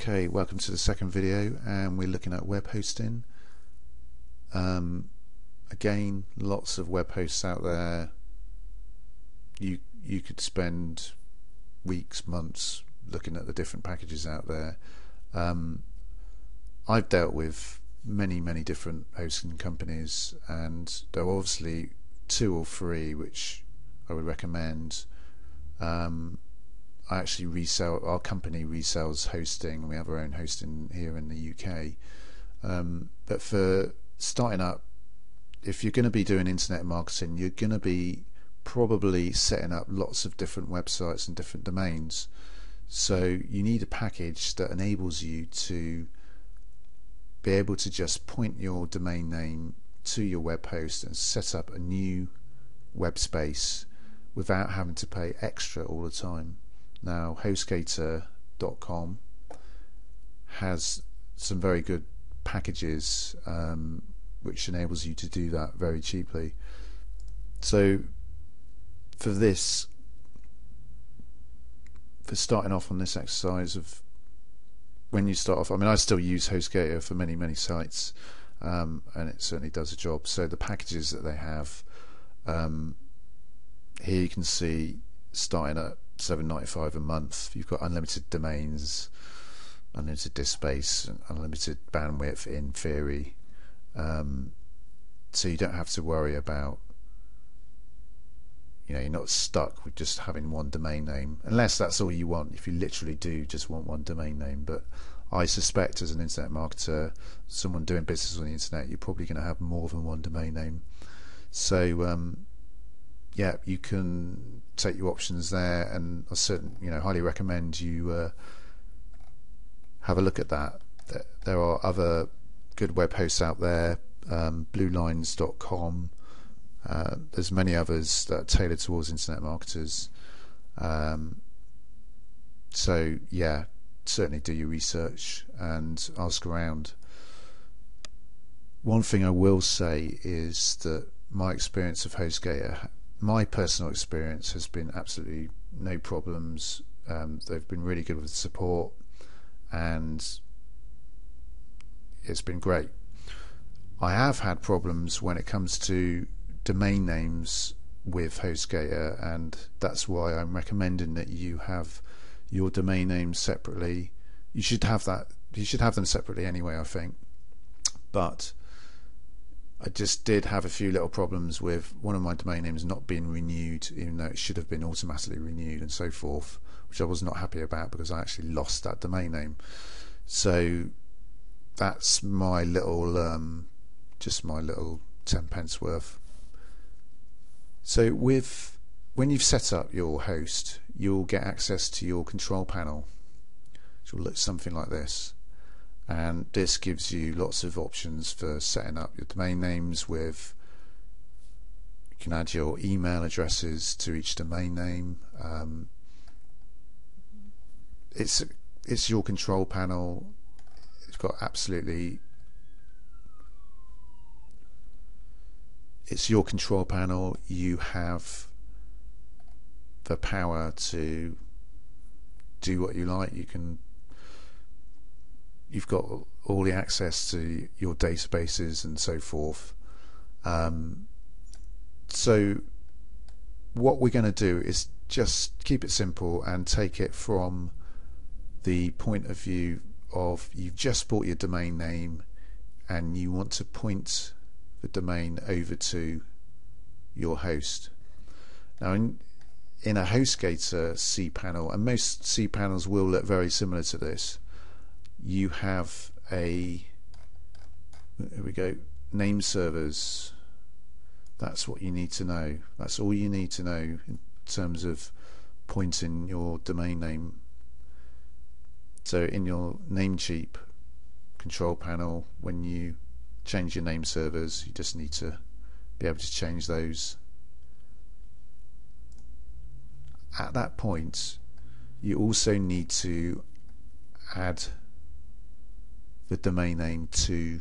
Okay, welcome to the second video, and we're looking at web hosting. Again, lots of web hosts out there. You could spend weeks, months looking at the different packages out there. I've dealt with many different hosting companies, and there are obviously 2 or 3 which I would recommend. I actually resell, our company resells hosting. We have our own hosting here in the UK. But for starting up, if you're going to be doing internet marketing, you're going to be probably setting up lots of different websites and different domains. So you need a package that enables you to be able to just point your domain name to your web host and set up a new web space without having to pay extra all the time. Now, Hostgator.com has some very good packages which enables you to do that very cheaply. So for starting off on this exercise of when you start off, I mean, I still use Hostgator for many sites, and it certainly does a job. So the packages that they have, here you can see starting at $7.95 a month. You've got unlimited domains, unlimited disk space, unlimited bandwidth in theory. So you don't have to worry about, you're not stuck with just having one domain name, unless that's all you want, if you literally do just want one domain name. But I suspect as an internet marketer, someone doing business on the internet, you're probably going to have more than one domain name. So yeah, you can take your options there, and I certainly highly recommend you have a look at that. There are other good web hosts out there, bluelines.com. There's many others that are tailored towards internet marketers. So yeah, certainly do your research and ask around. One thing I will say is that my experience of Hostgator, my personal experience, has been absolutely no problems. They've been really good with the support, and it's been great. I have had problems when it comes to domain names with Hostgator, and that's why I'm recommending that you have your domain names separately. You should have them separately anyway, I think. But I just did have a few little problems with one of my domain names not being renewed, even though it should have been automatically renewed and so forth, which I was not happy about because I actually lost that domain name. So that's my little just my little 10 pence worth. So when you've set up your host, you'll get access to your control panel, which will look something like this. And this gives you lots of options for setting up your domain names with, you can add your email addresses to each domain name. It's your control panel. It's your control panel. You have the power to do what you like. You've got all the access to your databases and so forth. So what we're going to do is just keep it simple and take it from the point of view of, you've just bought your domain name and you want to point the domain over to your host. Now in a Hostgator cPanel, and most cPanels will look very similar to this, you have here we go, name servers. That's what you need to know. That's all you need to know in terms of pointing your domain name. So in your Namecheap control panel, when you change your name servers, you just need to be able to change those. At that point, you also need to add the domain name to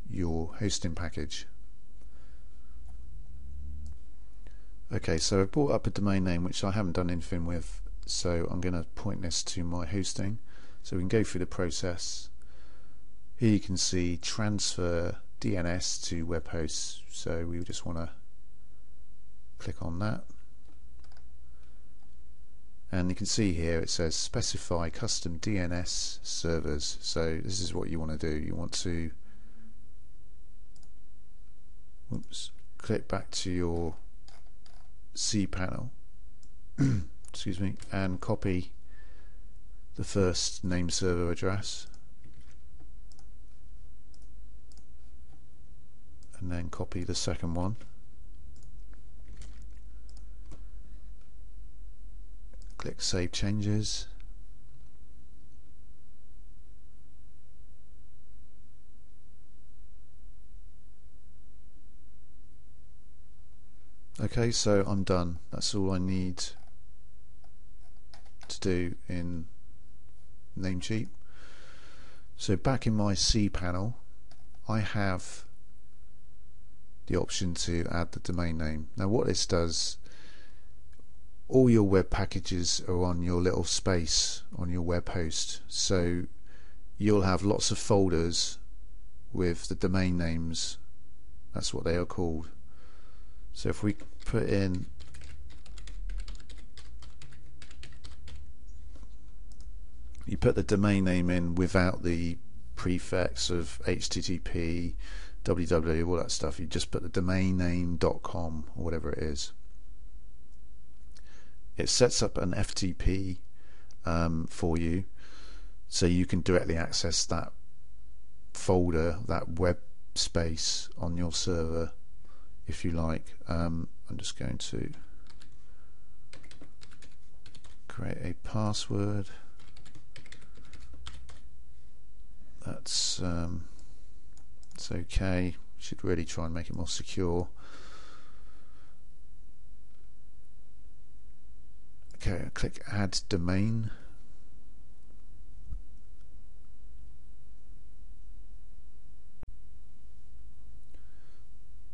your hosting package. Okay, so I've brought up a domain name which I haven't done anything with, so I'm going to point this to my hosting. So we can go through the process. Here you can see transfer DNS to web hosts, so we just want to click on that, and you can see here it says specify custom DNS servers. So this is what you want to do. You want to click back to your cPanel excuse me, and copy the first name server address, and then copy the second one, click Save Changes, okay, so I'm done. That's all I need to do in Namecheap. So back in my cPanel I have the option to add the domain name. Now what this does, all your web packages are on your little space on your web host, so you'll have lots of folders with the domain names. That's what they are called. So if we put in you put the domain name in without the prefix of HTTP, www, all that stuff. You just put the domain name.com or whatever it is. It sets up an FTP for you, so you can directly access that folder, that web space on your server if you like. I'm just going to create a password. That's it's okay. Should really try and make it more secure. Okay, I click Add Domain.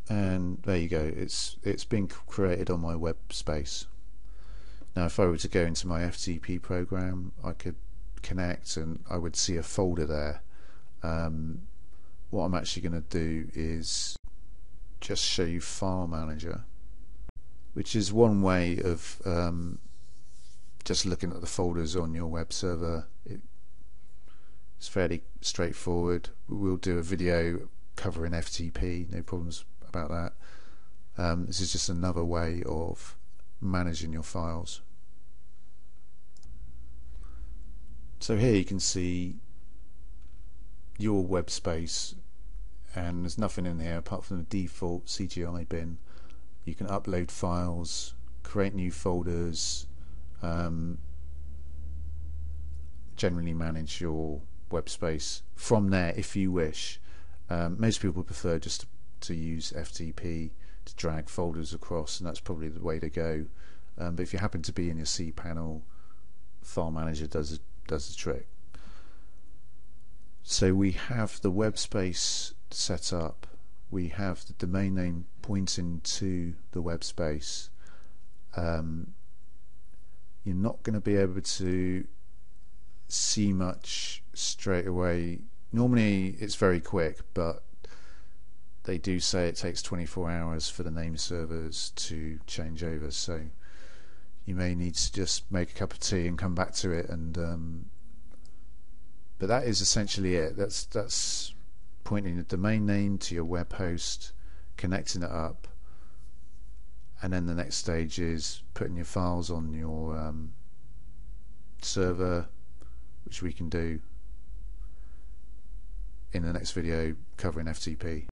And there you go. It's been created on my web space. Now, if I were to go into my FTP program, I could connect and I would see a folder there. What I'm actually going to do is just show you File Manager, which is one way of just looking at the folders on your web server. It's fairly straightforward. We'll do a video covering FTP, no problems about that. This is just another way of managing your files. So here you can see your web space, and there's nothing in here apart from the default CGI bin. You can upload files, create new folders, generally manage your web space from there if you wish. Most people prefer just to use FTP to drag folders across, and that's probably the way to go. But if you happen to be in your cPanel, File Manager does the trick. So we have the web space set up, we have the domain name pointing to the web space. You're not going to be able to see much straight away. Normally it's very quick, but they do say it takes 24 hours for the name servers to change over, so you may need to just make a cup of tea and come back to it. And but that is essentially it. That's pointing the domain name to your web host, connecting it up, and then the next stage is putting your files on your server, which we can do in the next video covering FTP.